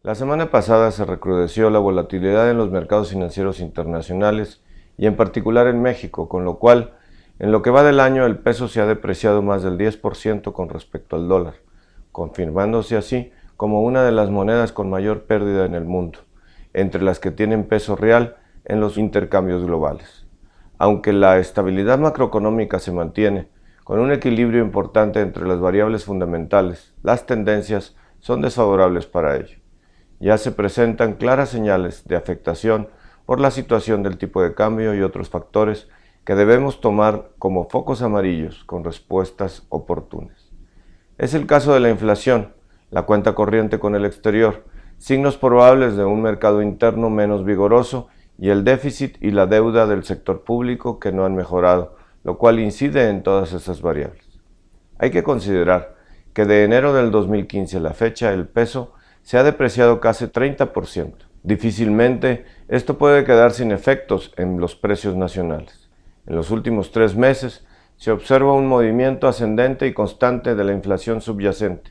La semana pasada se recrudeció la volatilidad en los mercados financieros internacionales y en particular en México, con lo cual, en lo que va del año, el peso se ha depreciado más del 10% con respecto al dólar, confirmándose así como una de las monedas con mayor pérdida en el mundo, entre las que tienen peso real en los intercambios globales. Aunque la estabilidad macroeconómica se mantiene, con un equilibrio importante entre las variables fundamentales, las tendencias son desfavorables para ello. Ya se presentan claras señales de afectación por la situación del tipo de cambio y otros factores que debemos tomar como focos amarillos con respuestas oportunas. Es el caso de la inflación, la cuenta corriente con el exterior, signos probables de un mercado interno menos vigoroso y el déficit y la deuda del sector público que no han mejorado, lo cual incide en todas esas variables. Hay que considerar que de enero del 2015 a la fecha el peso se ha depreciado casi 30%. Difícilmente esto puede quedar sin efectos en los precios nacionales. En los últimos 3 meses se observa un movimiento ascendente y constante de la inflación subyacente,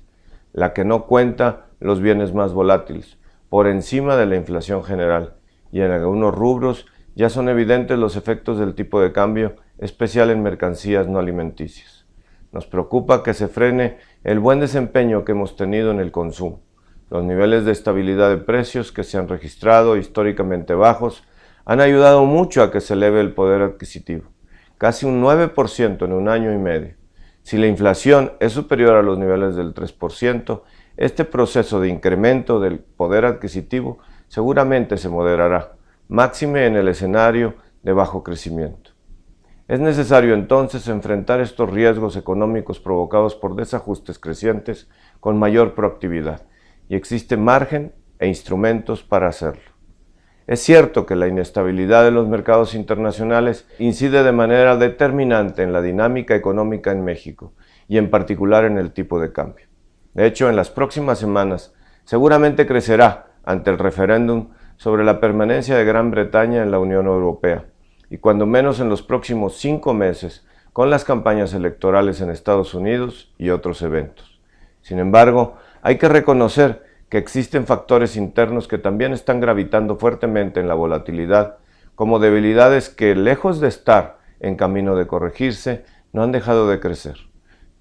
la que no cuenta los bienes más volátiles, por encima de la inflación general, y en algunos rubros ya son evidentes los efectos del tipo de cambio, especial en mercancías no alimenticias. Nos preocupa que se frene el buen desempeño que hemos tenido en el consumo. Los niveles de estabilidad de precios que se han registrado históricamente bajos han ayudado mucho a que se eleve el poder adquisitivo, casi un 9% en un año y medio. Si la inflación es superior a los niveles del 3%, este proceso de incremento del poder adquisitivo seguramente se moderará, máxime en el escenario de bajo crecimiento. Es necesario entonces enfrentar estos riesgos económicos provocados por desajustes crecientes con mayor proactividad, y existe margen e instrumentos para hacerlo. Es cierto que la inestabilidad de los mercados internacionales incide de manera determinante en la dinámica económica en México y en particular en el tipo de cambio. De hecho, en las próximas semanas seguramente crecerá ante el referéndum sobre la permanencia de Gran Bretaña en la Unión Europea y cuando menos en los próximos 5 meses con las campañas electorales en Estados Unidos y otros eventos. Sin embargo, hay que reconocer que existen factores internos que también están gravitando fuertemente en la volatilidad, como debilidades que, lejos de estar en camino de corregirse, no han dejado de crecer.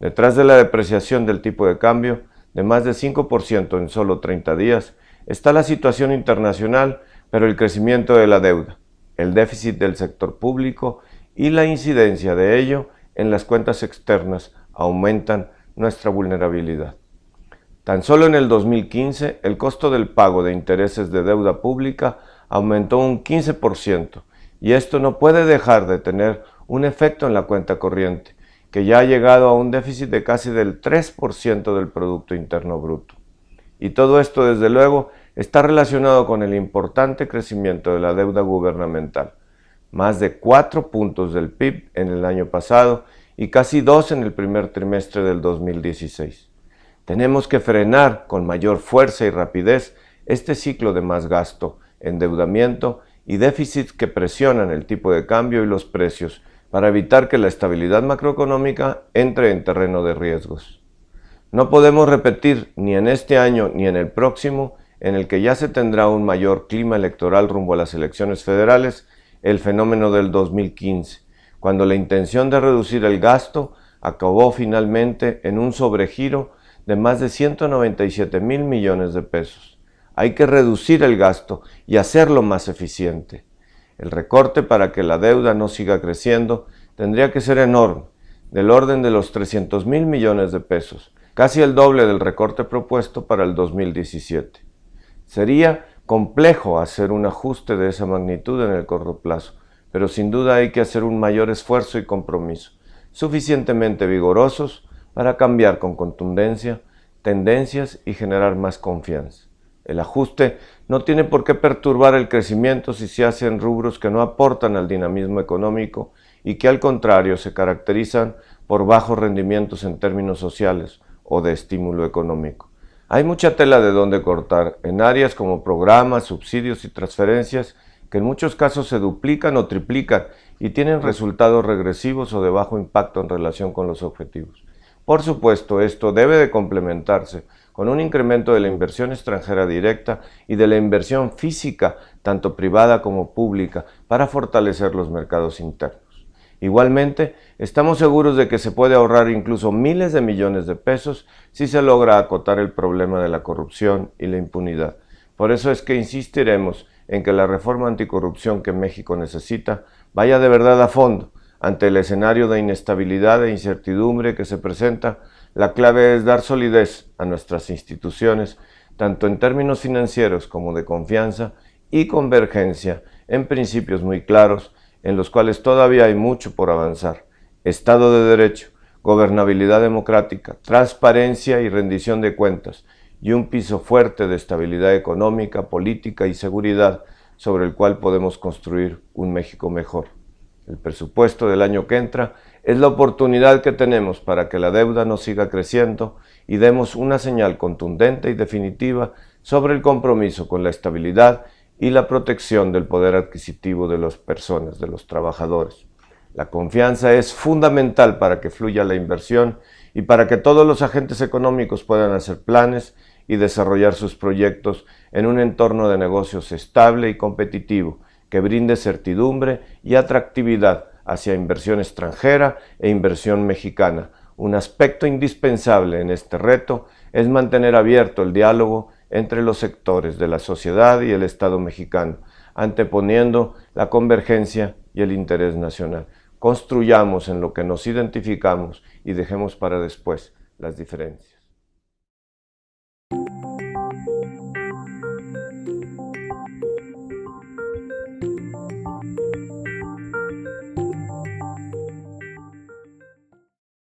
Detrás de la depreciación del tipo de cambio, de más de 5% en solo 30 días, está la situación internacional, pero el crecimiento de la deuda, el déficit del sector público y la incidencia de ello en las cuentas externas aumentan nuestra vulnerabilidad. Tan solo en el 2015, el costo del pago de intereses de deuda pública aumentó un 15%, y esto no puede dejar de tener un efecto en la cuenta corriente, que ya ha llegado a un déficit de casi del 3% del Producto Interno Bruto. Y todo esto, desde luego, está relacionado con el importante crecimiento de la deuda gubernamental, más de 4 puntos del PIB en el año pasado y casi 2 en el primer trimestre del 2016. Tenemos que frenar con mayor fuerza y rapidez este ciclo de más gasto, endeudamiento y déficits que presionan el tipo de cambio y los precios para evitar que la estabilidad macroeconómica entre en terreno de riesgos. No podemos repetir ni en este año ni en el próximo, en el que ya se tendrá un mayor clima electoral rumbo a las elecciones federales, el fenómeno del 2015, cuando la intención de reducir el gasto acabó finalmente en un sobregiro de más de 197,000 millones de pesos. Hay que reducir el gasto y hacerlo más eficiente. El recorte para que la deuda no siga creciendo tendría que ser enorme, del orden de los 300,000 millones de pesos, casi el doble del recorte propuesto para el 2017. Sería complejo hacer un ajuste de esa magnitud en el corto plazo, pero sin duda hay que hacer un mayor esfuerzo y compromiso, suficientemente vigorosos para cambiar con contundencia tendencias y generar más confianza. El ajuste no tiene por qué perturbar el crecimiento si se hace en rubros que no aportan al dinamismo económico y que al contrario se caracterizan por bajos rendimientos en términos sociales o de estímulo económico. Hay mucha tela de donde cortar en áreas como programas, subsidios y transferencias que en muchos casos se duplican o triplican y tienen resultados regresivos o de bajo impacto en relación con los objetivos. Por supuesto, esto debe de complementarse con un incremento de la inversión extranjera directa y de la inversión física, tanto privada como pública, para fortalecer los mercados internos. Igualmente, estamos seguros de que se puede ahorrar incluso miles de millones de pesos si se logra acotar el problema de la corrupción y la impunidad. Por eso es que insistiremos en que la reforma anticorrupción que México necesita vaya de verdad a fondo. Ante el escenario de inestabilidad e incertidumbre que se presenta, la clave es dar solidez a nuestras instituciones, tanto en términos financieros como de confianza y convergencia en principios muy claros, en los cuales todavía hay mucho por avanzar: Estado de Derecho, gobernabilidad democrática, transparencia y rendición de cuentas, y un piso fuerte de estabilidad económica, política y seguridad sobre el cual podemos construir un México mejor. El presupuesto del año que entra es la oportunidad que tenemos para que la deuda no siga creciendo y demos una señal contundente y definitiva sobre el compromiso con la estabilidad y la protección del poder adquisitivo de las personas, de los trabajadores. La confianza es fundamental para que fluya la inversión y para que todos los agentes económicos puedan hacer planes y desarrollar sus proyectos en un entorno de negocios estable y competitivo, que brinde certidumbre y atractividad hacia inversión extranjera e inversión mexicana. Un aspecto indispensable en este reto es mantener abierto el diálogo entre los sectores de la sociedad y el Estado mexicano, anteponiendo la convergencia y el interés nacional. Construyamos en lo que nos identificamos y dejemos para después las diferencias.